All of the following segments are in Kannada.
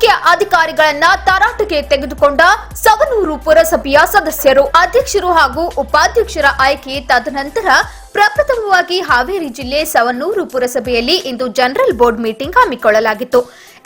ಮುಖ್ಯ ಅಧಿಕಾರಿಗಳನ್ನ ತರಾಟೆಗೆ ತೆಗೆದುಕೊಂಡ ಸವನೂರು ಪುರಸಭೆಯ ಸದಸ್ಯರು. ಅಧ್ಯಕ್ಷರು ಹಾಗೂ ಉಪಾಧ್ಯಕ್ಷರ ಆಯ್ಕೆ ತದನಂತರ ಪ್ರಪ್ರಥಮವಾಗಿ ಹಾವೇರಿ ಜಿಲ್ಲೆ ಸವನೂರು ಪುರಸಭೆಯಲ್ಲಿ ಇಂದು ಜನರಲ್ ಬೋರ್ಡ್ ಮೀಟಿಂಗ್ ಹಮ್ಮಿಕೊಳ್ಳಲಾಗಿತ್ತು.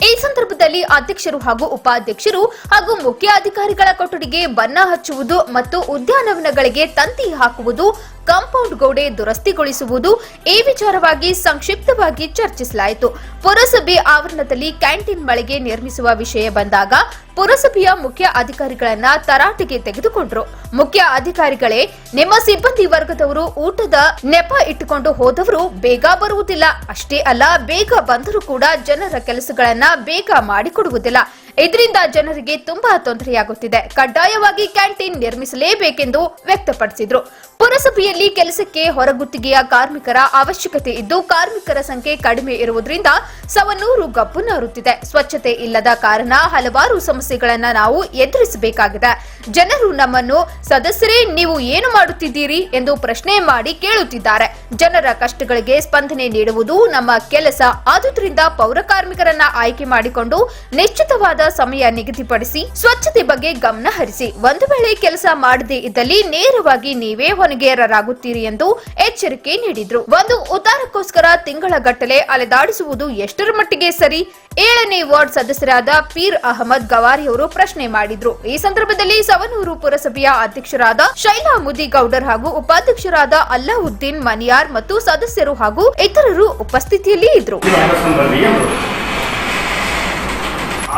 ಈ ಸಂದರ್ಭದಲ್ಲಿ ಅಧ್ಯಕ್ಷರು ಹಾಗೂ ಉಪಾಧ್ಯಕ್ಷರು ಹಾಗೂ ಮುಖ್ಯ ಅಧಿಕಾರಿಗಳ ಕೊಠಡಿಗೆ ಬಣ್ಣ ಹಚ್ಚುವುದು ಮತ್ತು ಉದ್ಯಾನವನಗಳಿಗೆ ತಂತಿ ಹಾಕುವುದು, ಕಾಂಪೌಂಡ್ ಗೋಡೆ ದುರಸ್ತಿಗೊಳಿಸುವುದು ಈ ವಿಚಾರವಾಗಿ ಸಂಕ್ಷಿಪ್ತವಾಗಿ ಚರ್ಚಿಸಲಾಯಿತು. ಪುರಸಭೆ ಆವರಣದಲ್ಲಿ ಕ್ಯಾಂಟೀನ್ ಮಳಿಗೆ ನಿರ್ಮಿಸುವ ವಿಷಯ ಬಂದಾಗ ಪುರಸಭೆಯ ಮುಖ್ಯ ಅಧಿಕಾರಿಗಳನ್ನ ತರಾಟೆಗೆ ತೆಗೆದುಕೊಂಡರು. ಮುಖ್ಯ ಅಧಿಕಾರಿಗಳೇ, ನಿಮ್ಮ ಸಿಬ್ಬಂದಿ ವರ್ಗದವರು ಊಟದ ನೆಪ ಇಟ್ಟುಕೊಂಡು ಹೋದವರು ಬೇಗ ಬರುವುದಿಲ್ಲ. ಅಷ್ಟೇ ಅಲ್ಲ, ಬೇಗ ಬಂದರೂ ಕೂಡ ಜನರ ಕೆಲಸಗಳನ್ನ ಬೇಗ ಮಾಡಿಕೊಡುವುದಿಲ್ಲ. ಇದರಿಂದ ಜನರಿಗೆ ತುಂಬಾ ತೊಂದರೆಯಾಗುತ್ತಿದೆ. ಕಡ್ಡಾಯವಾಗಿ ಕ್ಯಾಂಟೀನ್ ನಿರ್ಮಿಸಲೇಬೇಕೆಂದು ವ್ಯಕ್ತಪಡಿಸಿದ್ರು. ಪುರಸಭೆಯಲ್ಲಿ ಕೆಲಸಕ್ಕೆ ಹೊರಗುತ್ತಿಗೆಯ ಕಾರ್ಮಿಕರ ಅವಶ್ಯಕತೆ ಇದ್ದು ಕಾರ್ಮಿಕರ ಸಂಖ್ಯೆ ಕಡಿಮೆ ಇರುವುದರಿಂದ ಸವನೂರು ಗಬ್ಬು ನಾರುತ್ತಿದೆ. ಸ್ವಚ್ಛತೆ ಇಲ್ಲದ ಕಾರಣ ಹಲವಾರು ಸಮಸ್ಯೆಗಳನ್ನ ನಾವು ಎದುರಿಸಬೇಕಾಗಿದೆ. ಜನರು ನಮ್ಮನ್ನು ಸದಸ್ಯರೇ ನೀವು ಏನು ಮಾಡುತ್ತಿದ್ದೀರಿ ಎಂದು ಪ್ರಶ್ನೆ ಮಾಡಿ ಕೇಳುತ್ತಿದ್ದಾರೆ. ಜನರ ಕಷ್ಟಗಳಿಗೆ ಸ್ಪಂದನೆ ನೀಡುವುದು ನಮ್ಮ ಕೆಲಸ. ಆದುದರಿಂದ ಪೌರ ಕಾರ್ಮಿಕರನ್ನ ಆಯ್ಕೆ ಮಾಡಿಕೊಂಡು ನಿಶ್ಚಿತವಾದ ಸಮಯ ನಿಗದಿಪಡಿಸಿ ಸ್ವಚ್ಛತೆ ಬಗ್ಗೆ ಗಮನ ಹರಿಸಿ. ಒಂದು ವೇಳೆ ಕೆಲಸ ಮಾಡದೇ ಇದ್ದಲ್ಲಿ ನೇರವಾಗಿ ನೀವೇ ಹೊಣೆಗಾರರಾಗುತ್ತೀರಿ ಎಂದು ಎಚ್ಚರಿಕೆ ನೀಡಿದ್ರು. ಒಂದು ಉದ್ದಾರಕ್ಕೋಸ್ಕರ ತಿಂಗಳ ಗಟ್ಟಲೆ ಅಲೆದಾಡಿಸುವುದು ಎಷ್ಟರ ಮಟ್ಟಿಗೆ ಸರಿ? 7ನೇ ವಾರ್ಡ್ ಸದಸ್ಯರಾದ ಪೀರ್ ಅಹಮದ್ ಗವಾರಿ ಅವರು ಪ್ರಶ್ನೆ ಮಾಡಿದ್ರು. ಈ ಸಂದರ್ಭದಲ್ಲಿ ಸವನೂರು ಪುರಸಭೆಯ ಅಧ್ಯಕ್ಷರಾದ ಶೈಲಾ ಮುದಿಗೌಡರ್ ಹಾಗೂ ಉಪಾಧ್ಯಕ್ಷರಾದ ಅಲ್ಲಾವುದ್ದೀನ್ ಮನಿಯಾರ್ ಮತ್ತು ಸದಸ್ಯರು ಹಾಗೂ ಇತರರು ಉಪಸ್ಥಿತಿಯಲ್ಲಿ ಇದ್ರು.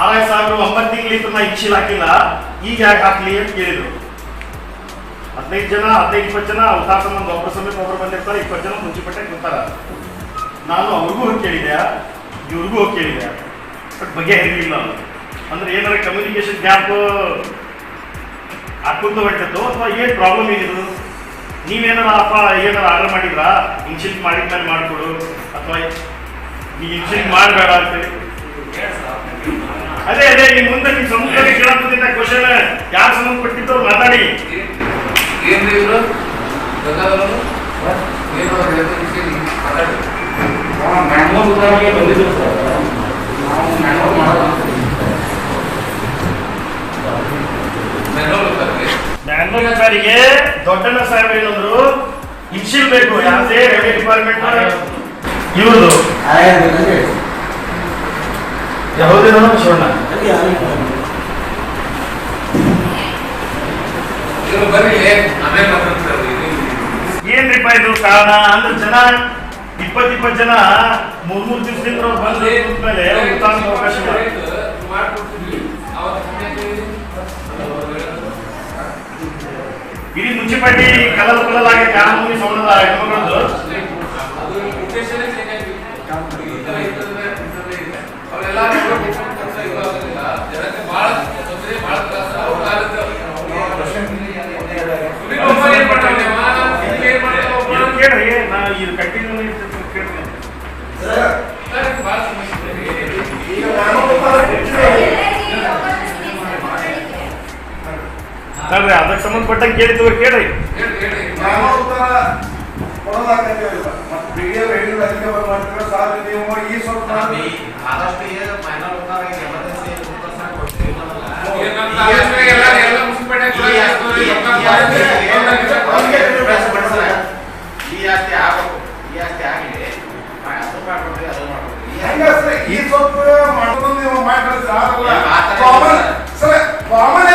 6,900 ತಿಂಗಳಿಂದ ನಾ ಇಚ್ಛಿಲ್ ಹಾಕಿಲ್ಲ, ಈಗ ಯಾಕೆ ಹಾಕ್ಲಿ ಅಂತ ಕೇಳಿದ್ರು. 15 ಜನ 15-20 ಜನ ಅವತಾರ ಸಂಬಂಧ ಒಬ್ಬರ ಸಮೇತ ಒಬ್ಬರು ಬಂದಿರ್ತಾರೆ, 20 ಜನ ಮುಂಚಿಪಟ್ಟೆ ಕೂತಾರ. ನಾನು ಅವ್ರಿಗೂ ಹೋಗಿ ಕೇಳಿದೆ, ಇವ್ರಿಗೂ ಹೋಗಿ ಕೇಳಿದೆ, ಬಟ್ ಬಗೆಹರಿಲಿಲ್ಲ. ಅಂದ್ರೆ ಏನಾರ ಕಮ್ಯುನಿಕೇಶನ್ ಗ್ಯಾಪ್ ಹಾಕುತ್ತ ಹೊಂಟದ್ದು ಅಥವಾ ಏನ್ ಪ್ರಾಬ್ಲಮ್ ಏನಿದ್ರು? ನೀವೇನಾರ ಅಪ್ಪ ಏನಾರ ಆರ್ಡರ್ ಮಾಡಿದ್ರಾ, ಇನ್ಶಿಲ್ ಮಾಡಿದ್ಮೇಲೆ ಮಾಡ್ಕೊಡು ಅಥವಾ ಈ ಇನ್ಶಿಲ್ ಮಾಡಬೇಡ ಅಂತೇಳಿ? ಅದೇ ಅದೇ ಈ ಮುಂದೆ ನೀವು ಸಮುದ್ರಕ್ಕೆ ಕೇಳಕ್ಕಿಂತ ಕ್ವಶನ್ ಯಾರು ಸಂಬಂಧಪಟ್ಟಿದ್ದು ಮಾತಾಡಿ. ಬ್ಯಾಂಗ್ಳೂರ್ ಸಾರಿಗೆ ದೊಡ್ಡಣ್ಣ ಸಾಹೇಬ್ ಏನಂದ್ರು, ಇನ್ಶಿಲ್ ಬೇಕು. ಯಾವುದೇ ರೆವಿನ್ಯೂ ಡಿಪಾರ್ಟ್ಮೆಂಟ್ ಇವ್ರದು ಯಾವುದೇನೋ ಶಿವಣ್ಣ ಏನ್ರಿಪ್ಪ ಇದು ಕಾರಣ ಅಂದ್ರೆ ಜನ 20-20 ಜನ 3-3 ದಿವಸದಿಂದ ಬಂದು ಮೇಲೆ ಅವಕಾಶ ಇಡೀ ಮುನ್ಸಿಪಾಲಿಟಿ ಕಲಲ್ ಆಗಿ ಕಾನೂನಿ ಸೌಂಡ್ ಹೆಣ್ಮಗಳದ್ದು ಕೇಳ್ರಿ, ನಾ ಇದು ಕಂಟಿನ್ಯೂ ಕೇಳ್ತೀನಿ. ಅದಕ್ಕೆ ಸಂಬಂಧಪಟ್ಟಂಗೆ ಕೇಳಿದವ್ರು ಕೇಳ್ರಿ.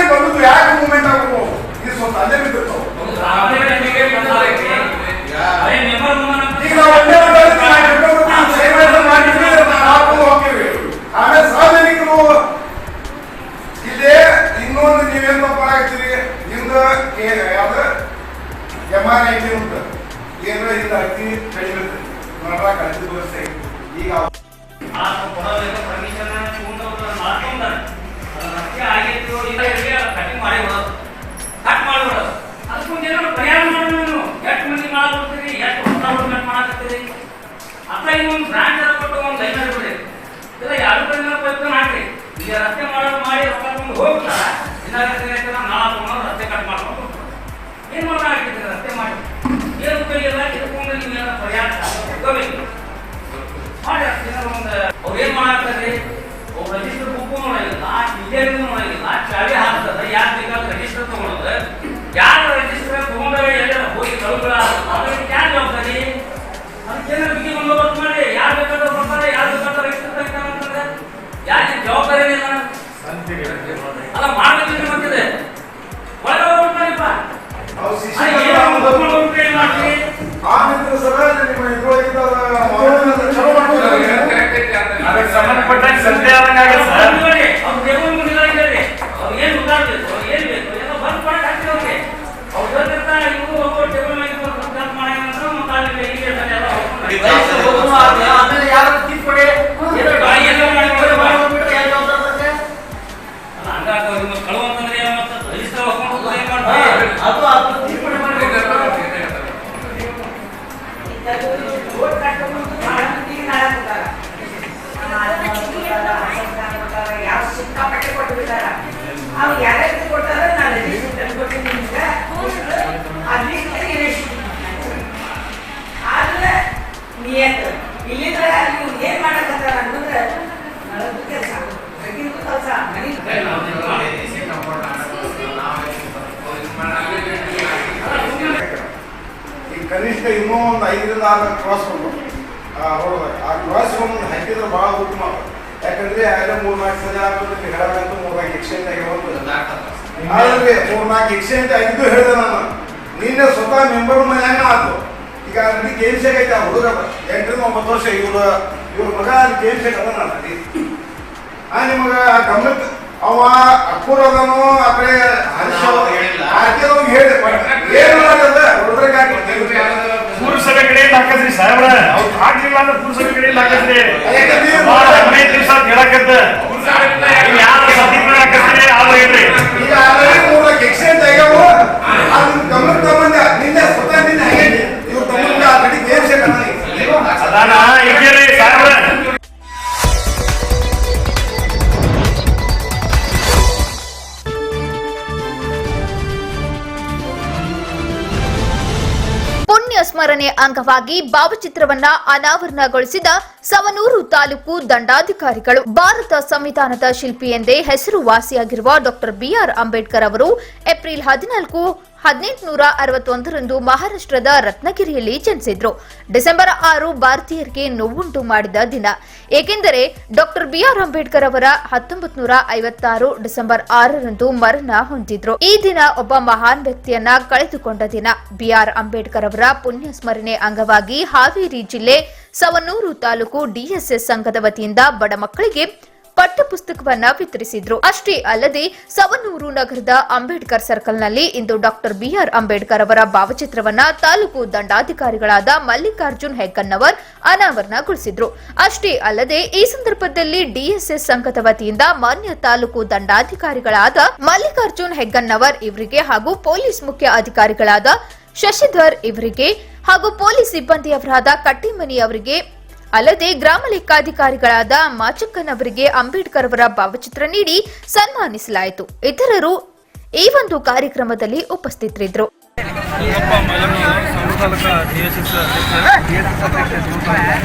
ಬಂದು ಯಾಕೆ ಮೂವ್ಮೆಂಟ್ ಆಗಬೇಕು? ಈ ಸ್ವಲ್ಪ ಅಲ್ಲೇ ಬಿದ್ದಿರ್ತಾವ. ಆಮೇಲೆ ಸಾರ್ವಜನಿಕರು ಇಲ್ಲೇ ಇನ್ನೊಂದು ನೀವೇನ್ ತಪ್ಪಾಗ್ತೀರಿ, ನಿಮ್ದು ಯಾವ್ದು MRIT ಅಂತ ಏನೋ ಇದು ಅತಿ ಕಡಿಮೆ ನೋಡ್ರಾಕ ಅತಿ ವರ್ಷ ಈಗ ರಸ್ತೆ ಮಾಡೋದು ಮಾಡಿ ರೊಕ್ಕ ತಗೊಂಡು ಹೋಗ್ತಾರ. ರಸ್ತೆ ಕಟ್ ಮಾಡ್ಕೊಂಡು ಏನ್ ಮಾಡೋದಾಗ್ತದೆ? ರಸ್ತೆ ಮಾಡಿ ಏನು ಉಪಯೋಗ? ಇದಕ್ಕೊಂದು ನೀವೇನ ಪರಿಹಾರ ತಗೋಬೇಕು ಮಾಡಿ. ಅವ್ರು ಏನ್ ಮಾಡಾಕ್ತಾರೆ, ಅವ್ರು ರಿಜಿಸ್ಟರ್ ಬುಕ್ ರಿಪೇರಿನೂ ಆಗಿಲ್ಲ, ಚಾವಿ ಹಾಕ್ತದ, ಯಾರು ಬೇಕಾದ್ರೆ ರಿಜಿಸ್ಟರ್ ತಗೊಳ್ಳೋದು, ಯಾರು ರಿಜಿಸ್ಟರ್ ತಗೊಂಡ್ರೆ ಎಲ್ಲ ಹೋಗಿ ಕಳುಗಳ ಅದಕ್ಕೆ ಯಾರು ಜವಾಬ್ದಾರಿ? ಅದಕ್ಕೇನಾದ್ರು ಬಿಗಿ ಬಂದೋಬಸ್ತ್ ಮಾಡಿ ಯಾರು ಬೇಕಾದ್ರೂ ಬರ್ತಾರೆ, ಯಾರು ಬೇಕಾದ್ರೂ ರಿಜಿಸ್ಟರ್ ತೆಗಿತಾರೆ ಅಂತಂದ್ರೆ ಯಾಕೆ ಜವಾಬ್ದಾರಿ ಇಲ್ಲ? ಅಲ್ಲ ಮಾಡಬೇಕು ಮತ್ತಿದೆ ಒಳಗೆ ಹೋಗ್ತಾರಿಪ್ಪ ನಾವು ಆಮೇಲೆ ಸರ ನಿಮ್ಮ ಇದ್ರೊಳಗಿಂದ ಚಲೋ ಮಾಡ್ಬೋದು. ಅದಕ್ಕೆ ಸಂಬಂಧಪಟ್ಟಂಗೆ ಸಂತೆ ಆದಂಗೆ ಆಗತ್ತೆ ಸರ್. ಅವ್ರು ದೇವ್ರ ಮುಂದಿಲ್ಲ ಕೇಳಿ ಅವ್ರು ಏನು ಉದಾಹರಣೆ ಏನು ಬೇಕು ಎಲ್ಲ ಬಂದ್ ಮಾಡಕ್ ಹಾಕ್ತೀವಿ ಅವ್ರಿಗೆ. ಅವ್ರು ಹೇಳ್ತಿರ್ತಾರೆ ಇವರು ಒಬ್ಬರು ಟೇಬಲ್ ಮೇಲೆ ಕೆಲಸ ಮಾಡಿದ್ರೆ ಮತ್ತೆ ಹೀಗೆ ಎಲ್ಲ ಆಮೇಲೆ ಯಾರು ತೀರ್ಪಡೆ ಏನೋ ಬಾಯಿ ಎಲ್ಲ ಮಾಡಿದ್ರೆ ಅಲ್ಲ ಹಂಗಾಗ ಕಳುವಂತಂದ್ರೆ ಏನು ಮತ್ತೆ ರಿಜಿಸ್ಟರ್ ಹಾಕೊಂಡು ಏನ್ ಮಾಡ್ತಾರೆ ಅದು ತೀರ್ಪಡೆ ಮಾಡಿ ಸಿಕ್ಕಾಪಟ್ಟೆ ಕೊಟ್ಟು ಬಿಟ್ಟಾರ ಅವ್ರು ಯಾರ್ಯಾರು ಕೊಟ್ಟಾರ ನಾನು ಕೊಡ್ತೀನಿ ನಿಮ್ಗೆ ಆದ್ರೆ ನಿಯತ್ತು ಇಲ್ಲಿಂದ ನೀವು ಏನ್ ಮಾಡಕತ್ತಾರ ಅಂತಂದ್ರೆ ನಳದ್ದು ಕೆಲಸ ತೆಗಿದು ಕೆಲಸ ಈಗ ಕನಿಷ್ಠ ಇನ್ನೂ ಒಂದು 5 ರಿಂದ 6 ಕ್ರಾಸ್ ಬರ್ಬೇಕು ಆ ಕ್ರಾಸ್ ಒಂದು ಹಾಕಿದ್ರೆ ಭಾಳ ಉತ್ತಮ. ಯಾಕಂದ್ರೆ ಆಗಲೇ 3-4 ಸಲ ಆಗ್ತದೆ ಹೇಳಕ್ಕಂತೂ 3-4 ಎಕ್ಸ್ಚೇಂಜ್ ಆಗ್ಯಾವಂತ. ಆದ್ರೆ 3-4 ಎಕ್ಸ್ಚೇಂಜ್ ಆಗಿದ್ದು ಹೇಳಿದೆ ನಾನು ನಿನ್ನೆ ಸ್ವತಃ ಮೆಂಬರ್ ಮನ್ಯಾಗ ಆಯ್ತು. ಈಗ ಅಲ್ಲಿ ಗೇಮ್ ಶೇಕ್ ಐತೆ ಆ ಹುಡುಗ 8 ರಿಂದ 9 ವರ್ಷ ಇವ್ರ ಮಗ ಅಲ್ಲಿ ಗೇಮ್ ಶೇಕ್ ಅದ ನಾನು ನಿಮಗ ಗಮನಕ್ಕೆ ಅವ ಅಕ್ಕೂರದನು ಆ ಕಡೆ ಹೇಳಿ ಏನು ಪುರಸಭೆ ಕಡೆಯಿಂದ ಹಾಕದ್ರಿ ಸಾಹೇಬ್ರ ಅವ್ರು ಹಾಕ್ಲಿಲ್ಲ ಅಂದ್ರೆ ಪುರಸಭೆ ಕಡೆಯಿಂದ ಹಾಕದ್ರಿ ಮನೆ ದಿವಸ ಹೇಳಕತ್ತ ಯಾರು ಸತೀಪ ಹಾಕತ್ರಿ ಅವ್ರು ಹೇಳ್ರಿ. ಈಗ ಆಲ್ರೆಡಿ 3 ಎಕ್ಸ್ಚೇಂಜ್ ಆಗ್ಯಾವು. ಅದನ್ನ ಗಮನಕ್ಕೆ ತಗೊಂಡ ನಿನ್ನೆ ಸ್ವತಃ ನಿನ್ನೆ ಆಗೇನಿ ಇವ್ರು ತಗೊಂಡ ಆ ಕಡೆ ಗೇಮ್ ಶೇಕ್ ಅದಾನ ಈಗೇರಿ ಸಾಹೇಬ್ರ. ಪುಣ್ಯ ಸ್ಮರಣೆ ಅಂಗವಾಗಿ ಭಾವಚಿತ್ರವನ್ನ ಅನಾವರಣಗೊಳಿಸಿದ ಸವನೂರು ತಾಲೂಕು ದಂಡಾಧಿಕಾರಿಗಳು. ಭಾರತ ಸಂವಿಧಾನದ ಶಿಲ್ಪಿ ಎಂದೇ ಹೆಸರುವಾಸಿಯಾಗಿರುವ ಡಾಕ್ಟರ್ ಬಿಆರ್ ಅಂಬೇಡ್ಕರ್ ಅವರು ಏಪ್ರಿಲ್ 14, 1861ರಂದು ಮಹಾರಾಷ್ಟ್ರದ ರತ್ನಗಿರಿಯಲ್ಲಿ ಜನಿಸಿದ್ರು. ಡಿಸೆಂಬರ್ 6 ಭಾರತೀಯರಿಗೆ ನೋವುಂಟು ಮಾಡಿದ ದಿನ. ಏಕೆಂದರೆ ಡಾಕ್ಟರ್ ಬಿಆರ್ ಅಂಬೇಡ್ಕರ್ ಅವರ 1956 ಡಿಸೆಂಬರ್ 6ರಂದು ಮರಣ ಹೊಂದಿದ್ರು. ಈ ದಿನ ಒಬ್ಬ ಮಹಾನ್ ವ್ಯಕ್ತಿಯನ್ನ ಕಳೆದುಕೊಂಡ ದಿನ. ಬಿಆರ್ ಅಂಬೇಡ್ಕರ್ ಅವರ ಪುಣ್ಯ ಸ್ಮರಣೆ ಅಂಗವಾಗಿ ಹಾವೇರಿ ಜಿಲ್ಲೆ ಸವನೂರು ತಾಲೂಕು ಡಿಎಸ್ಎಸ್ ಸಂಘದ ವತಿಯಿಂದ ಬಡ ಮಕ್ಕಳಿಗೆ ಪಠ್ಯಪುಸ್ತಕವನ್ನ ವಿತರಿಸಿದ್ರು. ಅಷ್ಟೇ ಅಲ್ಲದೆ ಸವನೂರು ನಗರದ ಅಂಬೇಡ್ಕರ್ ಸರ್ಕಲ್ನಲ್ಲಿ ಇಂದು ಡಾಕ್ಟರ್ ಬಿಆರ್ ಅಂಬೇಡ್ಕರ್ ಅವರ ಭಾವಚಿತ್ರವನ್ನ ತಾಲೂಕು ದಂಡಾಧಿಕಾರಿಗಳಾದ ಮಲ್ಲಿಕಾರ್ಜುನ್ ಹೆಗ್ಗನ್ನವರ್ ಅನಾವರಣಗೊಳಿಸಿದ್ರು. ಅಷ್ಟೇ ಅಲ್ಲದೆ ಈ ಸಂದರ್ಭದಲ್ಲಿ ಡಿಎಸ್ಎಸ್ ಸಂಘದ ವತಿಯಿಂದ ಮಾನ್ಯ ತಾಲೂಕು ದಂಡಾಧಿಕಾರಿಗಳಾದ ಮಲ್ಲಿಕಾರ್ಜುನ್ ಹೆಗ್ಗನ್ನವರ್ ಇವರಿಗೆ ಹಾಗೂ ಪೊಲೀಸ್ ಮುಖ್ಯ ಅಧಿಕಾರಿಗಳಾದ ಶಶಿಧರ್ ಇವರಿಗೆ ಹಾಗೂ ಪೊಲೀಸ್ ಸಿಬ್ಬಂದಿಯವರಾದ ಕಟ್ಟಿಮನಿ ಅವರಿಗೆ ಅಲ್ಲದೆ ಗ್ರಾಮ ಲೆಕ್ಕಾಧಿಕಾರಿಗಳಾದ ಮಾಚಕ್ಕನ್ ಅವರಿಗೆ ಅಂಬೇಡ್ಕರ್ ಅವರ ಭಾವಚಿತ್ರ ನೀಡಿ ಸನ್ಮಾನಿಸಲಾಯಿತು. ಇತರರು ಈ ಒಂದು ಕಾರ್ಯಕ್ರಮದಲ್ಲಿ ಉಪಸ್ಥಿತರಿದ್ದರು.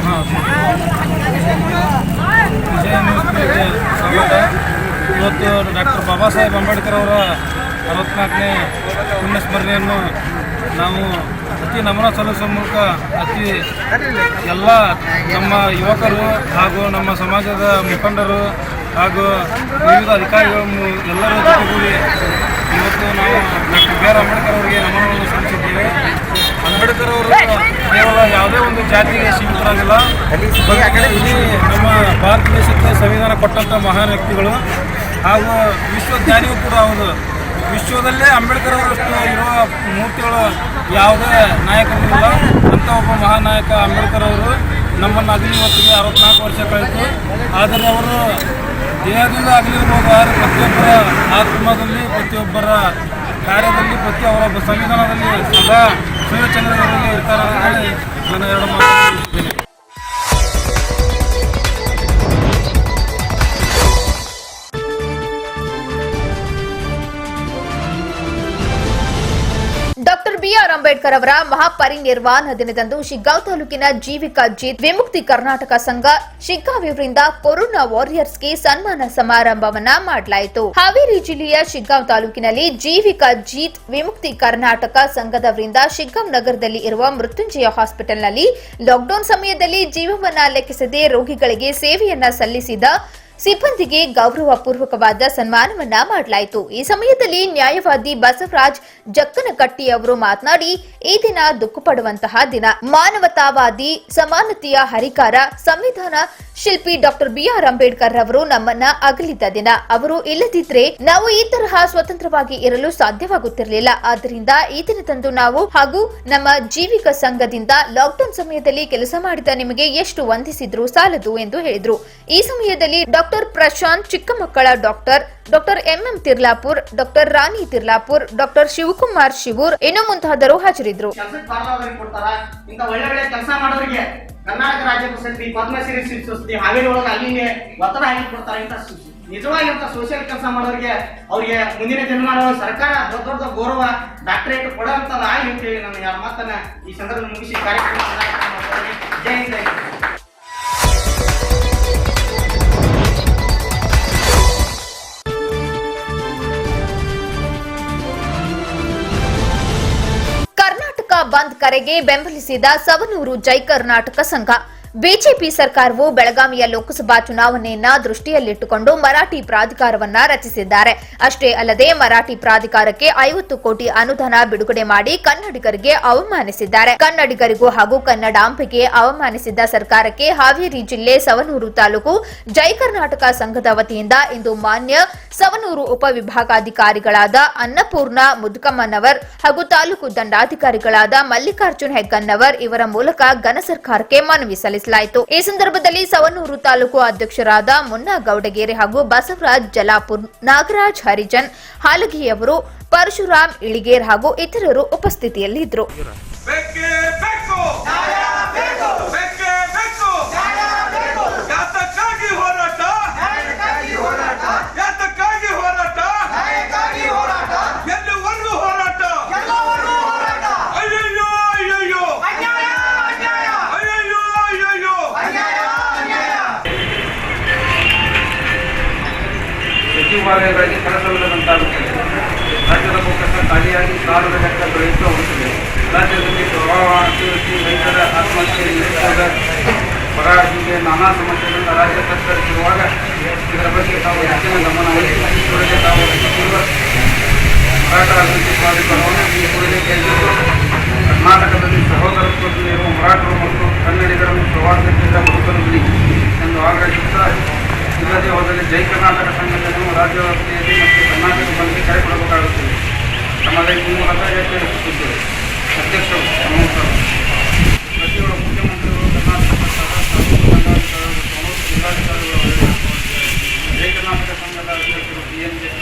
ಇವತ್ತು ಡಾಕ್ಟರ್ ಬಾಬಾ ಸಾಹೇಬ್ ಅಂಬೇಡ್ಕರ್ ಅವರ 64ನೇ ಪುಣ್ಯ ಸ್ಮರಣೆಯನ್ನು ನಾವು ಅತಿ ನಮನ ಸಲ್ಲಿಸುವ ಮೂಲಕ ಎಲ್ಲ ನಮ್ಮ ಯುವಕರು ಹಾಗೂ ನಮ್ಮ ಸಮಾಜದ ಮುಖಂಡರು ಹಾಗೂ ವಿವಿಧ ಅಧಿಕಾರಿಗಳು ಎಲ್ಲರೂ ಜೊತೆಗೂಡಿ ಇವತ್ತು ನಾವು ಡಾಕ್ಟರ್ ಬಿ ಆರ್ ಅಂಬೇಡ್ಕರ್ ಅವರಿಗೆ ನಮನವನ್ನು ಸಲ್ಲಿಸಿದ್ದೇವೆ. ಅಂಬೇಡ್ಕರ್ ಅವರು ಕೇವಲ ಯಾವುದೇ ಒಂದು ಜಾತಿಗೆ ಸೀಮಿತರಾಗಿಲ್ಲ, ಇಡೀ ನಮ್ಮ ಭಾರತ ದೇಶಕ್ಕೆ ಸಂವಿಧಾನ ಕೊಟ್ಟಂಥ ಮಹಾನ್ ವ್ಯಕ್ತಿಗಳು ಹಾಗೂ ವಿಶ್ವಜ್ಞಾನಿಯೂ ಕೂಡ ಹೌದು. ವಿಶ್ವದಲ್ಲೇ ಅಂಬೇಡ್ಕರ್ ಅವರಷ್ಟು ಇರುವ ಮೂರ್ತಿಗಳು ಯಾವುದೇ ನಾಯಕರಿಲ್ಲ. ಅಂಥ ಒಬ್ಬ ಮಹಾನ್ ನಾಯಕ ಅಂಬೇಡ್ಕರ್ ಅವರು ನಮ್ಮನ್ನು ಅಗಲಿ ಹೊತ್ತಿಗೆ 64 ವರ್ಷ ಕಳೆಯಿತು. ಆದರೆ ಅವರು ದೇಹದಿಂದ ಅಗಲಿರ್ಬೋದು, ಆದರೆ ಪ್ರತಿಯೊಬ್ಬರ ಆತ್ಮದಲ್ಲಿ, ಪ್ರತಿಯೊಬ್ಬರ ಕಾರ್ಯದಲ್ಲಿ, ಪ್ರತಿಯೊಬ್ಬರ ಸಂವಿಧಾನದಲ್ಲಿ ಸದಾ ಸೂರ್ಯಚಂದ್ರನಲ್ಲಿ ಇರ್ತಾರೆ ಅಂತ ಹೇಳಿ ನಾನು 2 ಮಾತು. ಡಾಕ್ಟರ್ BR ಅಂಬೇಡ್ಕರ್ ಅವರ ಮಹಾಪರಿನಿರ್ವಾಣ ದಿನದಂದು ಶಿಗ್ಗಾಂವ್ ತಾಲೂಕಿನ ಜೀವಿಕಾ ಜೀತ್ ವಿಮುಕ್ತಿ ಕರ್ನಾಟಕ ಸಂಘ ಶಿಗ್ಗಾಂವ್ ಇವರಿಂದ ಕೊರೋನಾ ವಾರಿಯರ್ಸ್ಗೆ ಸನ್ಮಾನ ಸಮಾರಂಭವನ್ನ ಮಾಡಲಾಯಿತು. ಹಾವೇರಿ ಜಿಲ್ಲೆಯ ಶಿಗ್ಗಾಂವ್ ತಾಲೂಕಿನಲ್ಲಿ ಜೀವಿಕಾ ಜೀತ್ ವಿಮುಕ್ತಿ ಕರ್ನಾಟಕ ಸಂಘದವರಿಂದ ಶಿಗ್ಗಾಂವ್ ನಗರದಲ್ಲಿ ಇರುವ ಮೃತ್ಯುಂಜಯ ಹಾಸ್ಪಿಟಲ್ನಲ್ಲಿ ಲಾಕ್ಡೌನ್ ಸಮಯದಲ್ಲಿ ಜೀವವನ್ನ ಲೆಕ್ಕಿಸದೆ ರೋಗಿಗಳಿಗೆ ಸೇವೆಯನ್ನ ಸಲ್ಲಿಸಿದ ಸಿಬ್ಬಂದಿಗೆ ಗೌರವಪೂರ್ವಕವಾದ ಸನ್ಮಾನವನ್ನ ಮಾಡಲಾಯಿತು. ಈ ಸಮಯದಲ್ಲಿ ನ್ಯಾಯವಾದಿ ಬಸವರಾಜ್ ಜಕ್ಕನಕಟ್ಟಿ ಅವರು ಮಾತನಾಡಿ, ಈ ದಿನ ದುಃಖ ಪಡುವಂತಹ ದಿನ. ಮಾನವತಾವಾದಿ, ಸಮಾನತೆಯ ಹರಿಕಾರ, ಸಂವಿಧಾನ ಶಿಲ್ಪಿ ಡಾಕ್ಟರ್ BR ಅಂಬೇಡ್ಕರ್ ಅವರು ನಮ್ಮನ್ನ ಅಗಲಿದ ದಿನ. ಅವರು ಇಲ್ಲದಿದ್ರೆ ನಾವು ಈ ತರಹ ಸ್ವತಂತ್ರವಾಗಿ ಇರಲು ಸಾಧ್ಯವಾಗುತ್ತಿರಲಿಲ್ಲ. ಆದ್ದರಿಂದ ಈ ದಿನದಂದು ನಾವು ಹಾಗೂ ನಮ್ಮ ಜೀವಿಕ ಸಂಘದಿಂದ ಲಾಕ್ಡೌನ್ ಸಮಯದಲ್ಲಿ ಕೆಲಸ ಮಾಡಿದ ನಿಮಗೆ ಎಷ್ಟು ವಂದಿಸಿದ್ರು ಸಾಲದು ಎಂದು ಹೇಳಿದರು. ಈ ಸಮಯದಲ್ಲಿ ಡಾಕ್ಟರ್ ಪ್ರಶಾಂತ್ ಚಿಕ್ಕಮಕ್ಕಳ doctor MM Tirlapur, doctor Rani Tirlapur, doctor Shivakumar Shivur ಇನ್ನು ಮುಂತಾದವರು ಹಾಜರಿದ್ದರು. ಇಂತ ಒಳ್ಳೆ ಕೆಲಸ ಮಾಡೋರಿಗೆ ಕರ್ನಾಟಕ ರಾಜ್ಯ ಪ್ರಶಸ್ತಿ, ಪದ್ಮಶ್ರೀ ಪ್ರಶಸ್ತಿ, ಹಾವೇರಿ ಒಳಗೆ ಅಲ್ಲಿ ಒತ್ತಡ ಹಾಕಿ ಕೊಡ್ತಾರೆ. ಇಂತ ನಿಜವಾಗಿಂತ ಸೋಷಿಯಲ್ ಕೆಲಸ ಮಾಡೋರಿಗೆ ಅವ್ರಿಗೆ ಮುಂದಿನ ದಿನಮಾನ ಸರ್ಕಾರ ದೊಡ್ಡ ದೊಡ್ಡ ಗೌರವ ಡಾಕ್ಟರೇಟ್ ಕೊಡುವಂತದ್ದು ಆಗಲಿ ಅಂತೇಳಿ ನಾನು ಯಾರ ಮಾತನ್ನ ಈ ಸಂದರ್ಭದಲ್ಲಿ ಮುಗಿಸಿ ಕಾರ್ಯಕ್ರಮ ಜೈ ಹಿಂದ್. ಬಂದ್ ಕರೆಗೆ ಬೆಂಬಲಿಸಿದ ಸವನೂರು ಜೈ ಕರ್ನಾಟಕ ಸಂಘ. ಬಿಜೆಪಿ ಸರ್ಕಾರವು ಬೆಳಗಾವಿಯ ಲೋಕಸಭಾ ಚುನಾವಣೆಯನ್ನ ದೃಷ್ಟಿಯಲ್ಲಿಟ್ಟುಕೊಂಡು ಮರಾಠಿ ಪ್ರಾಧಿಕಾರವನ್ನ ರಚಿಸಿದ್ದಾರೆ. ಅಷ್ಟೇ ಅಲ್ಲದೆ ಮರಾಠಿ ಪ್ರಾಧಿಕಾರಕ್ಕೆ 50 ಕೋಟಿ ಅನುದಾನ ಬಿಡುಗಡೆ ಮಾಡಿ ಕನ್ನಡಿಗರಿಗೆ ಅವಮಾನಿಸಿದ್ದಾರೆ. ಕನ್ನಡಿಗರಿಗೂ ಹಾಗೂ ಕನ್ನಡಾಂಬೆಗೆ ಅವಮಾನಿಸಿದ್ದ ಸರ್ಕಾರಕ್ಕೆ ಹಾವೇರಿ ಜಿಲ್ಲೆ ಸವನೂರು ತಾಲೂಕು ಜೈ ಕರ್ನಾಟಕ ಸಂಘದ ವತಿಯಿಂದ ಇಂದು ಮಾನ್ಯ ಸವನೂರು ಉಪವಿಭಾಗಾಧಿಕಾರಿಗಳಾದ ಅನ್ನಪೂರ್ಣ ಮುದ್ಕಮ್ಮನವರ್ ಹಾಗೂ ತಾಲೂಕು ದಂಡಾಧಿಕಾರಿಗಳಾದ ಮಲ್ಲಿಕಾರ್ಜುನ್ ಹೆಗ್ಗನ್ನವರ್ ಇವರ ಮೂಲಕ ಘನ ಸರ್ಕಾರಕ್ಕೆ ಮನವಿ ಸಲ್ಲಿಸಲಾಯಿತು. ಈ ಸಂದರ್ಭದಲ್ಲಿ ಸವನೂರು ತಾಲೂಕು ಅಧ್ಯಕ್ಷರಾದ ಮುನ್ನಾ ಗೌಡಗೇರಿ ಹಾಗೂ ಬಸವರಾಜ್ ಜಲಾಪುರ್, ನಾಗರಾಜ್ ಹರಿಜನ್ ಹಾಲಗಿಯವರು, ಪರಶುರಾಮ್ ಇಳಿಗೇರ್ ಹಾಗೂ ಇತರರು ಉಪಸ್ಥಿತಿಯಲ್ಲಿದ್ದರು. ಸಚಿವಾಲಯಗಳಿಗೆ ಕೆಲಸವಿಲ್ಲದಂತಾಗುತ್ತದೆ. ರಾಜ್ಯದ ಬೊಕ್ಕಸ ಖಾಲಿಯಾಗಿ ಕಾಲದ ಲೆಕ್ಕ ಬೆಳೆಯುತ್ತಾ ಹೋಗುತ್ತದೆ. ರಾಜ್ಯದಲ್ಲಿ ಪ್ರವಾಹ, ಅತಿವೃಷ್ಟಿ, ರೈತರ ಆತ್ಮಹತ್ಯೆ, ನಿರುದ್ಯೋಗ, ಬರ ಹೀಗೆ ನಾನಾ ಸಮಸ್ಯೆಗಳಿಂದ ರಾಜ್ಯ ತತ್ತರಿಸಿರುವಾಗ ಇದರ ಬಗ್ಗೆ ತಾವು ಹೆಚ್ಚಿನ ಗಮನ ವಹಿಸಿ ಈ ಕೂಡಲೇ ತಾವು ರಚಿಸಿರುವ ಮರಾಠ ಅಭಿವೃದ್ಧಿ ಪ್ರಾಧಿಕಾರವನ್ನು ಈ ಕೂಡಲೇ ಕೈಗೊಂಡು ಕರ್ನಾಟಕದಲ್ಲಿ ಸಹೋದರತ್ವದಲ್ಲಿರುವ ಮರಾಠರು ಮತ್ತು ಕನ್ನಡಿಗರನ್ನು ಪ್ರವಾಸದಿಂದ ಬದುಕಲು ಬಿಡಿ ಎಂದು ಆಗ್ರಹಿಸುತ್ತಾ ಇಲ್ಲದೆ ಹೋದಲ್ಲಿ ಜೈ ಕರ್ನಾಟಕ ಸಂಘಟನೆಯು ರಾಜ್ಯ ವ್ಯಾಪ್ತಿಯಲ್ಲಿ ಮತ್ತು ಕರ್ನಾಟಕ ಬಂದ್ಗೆ ಕರೆ ಕೊಡಬೇಕಾಗುತ್ತದೆ. ನಮ್ಮದೇ ಮೂಲಕ ತಿಳಿಸುತ್ತಿದ್ದೇವೆ. ಅಧ್ಯಕ್ಷರು ಪ್ರತಿಯೊಬ್ಬ ಮುಖ್ಯಮಂತ್ರಿಗಳು, ಕರ್ನಾಟಕ ಸರ್ಕಾರ, ಜಿಲ್ಲಾಧಿಕಾರಿಗಳು, ಜೈ ಕರ್ನಾಟಕ ಸಂಘದ ಅಧ್ಯಕ್ಷರು PNJC.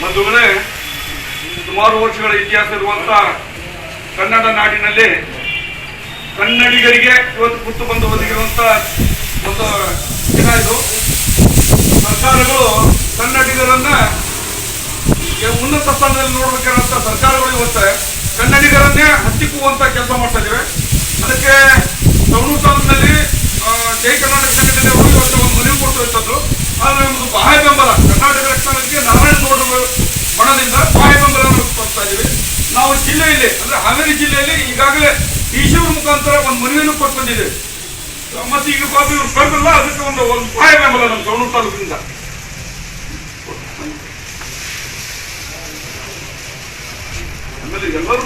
ಬಂಧುಗಳೇ, ಸುಮಾರು ವರ್ಷಗಳ ಇತಿಹಾಸ ಇರುವಂತ ಕನ್ನಡ ನಾಡಿನಲ್ಲಿ ಕನ್ನಡಿಗರಿಗೆ ಇವತ್ತು ಕುತ್ತು ಬಂದು ಒದಗಿರುವಂತ ಒಂದು ದಿನ ಇದು. ಸರ್ಕಾರಗಳು ಕನ್ನಡಿಗರನ್ನ ಉನ್ನತ ಸ್ಥಾನದಲ್ಲಿ ನೋಡ್ಬೇಕಿರುವಂತ ಸರ್ಕಾರಗಳು ಇವತ್ತು ಕನ್ನಡಿಗರನ್ನೇ ಹತ್ತಿಕ್ಕುವಂತ ಕೆಲಸ ಮಾಡ್ತಾ ಇದ್ದೇವೆ. ಅದಕ್ಕೆ ಸವಣೂರು ತಾಲೂಕಿನಲ್ಲಿ ಜೈ ಕರ್ನಾಟಕ ಸಂಘಟನೆಯವರು ಇವತ್ತು ಒಂದು ಮನವಿ ಕೊಟ್ಟಿರುವಂತದ್ದು. ಆದರೆ ಒಂದು ಬಾಹ್ಯ ಬೆಂಬಲ ಕರ್ನಾಟಕ ರಕ್ಷಣೆಗೆ ನಾರಾಯಣ ಗೌಡರ ಬಣದಿಂದ ಬಾಹ್ಯ ಬೆಂಬಲವನ್ನು ಕೊಡ್ತಾ ಇದ್ದೀವಿ. ನಾವು ಜಿಲ್ಲೆಯಲ್ಲಿ ಅಂದ್ರೆ ಹಾವೇರಿ ಜಿಲ್ಲೆಯಲ್ಲಿ ಈಗಾಗಲೇ DC ಮುಖಾಂತರ ಒಂದು ಮನವಿಯನ್ನು ಕೊಟ್ಟು ಬಂದಿದ್ದೇವೆ. ಮತ್ತೆ ಈಗ ಪಾಪ ಇವ್ರು ಕರೆದಿಲ್ಲ, ಅದಕ್ಕೆ ಒಂದು ಬಾಹ್ಯ ಬೆಂಬಲ ನಮ್ಮ ಸವಣೂರು ತಾಲೂಕಿನಿಂದ. ಆಮೇಲೆ ಎಲ್ಲರೂ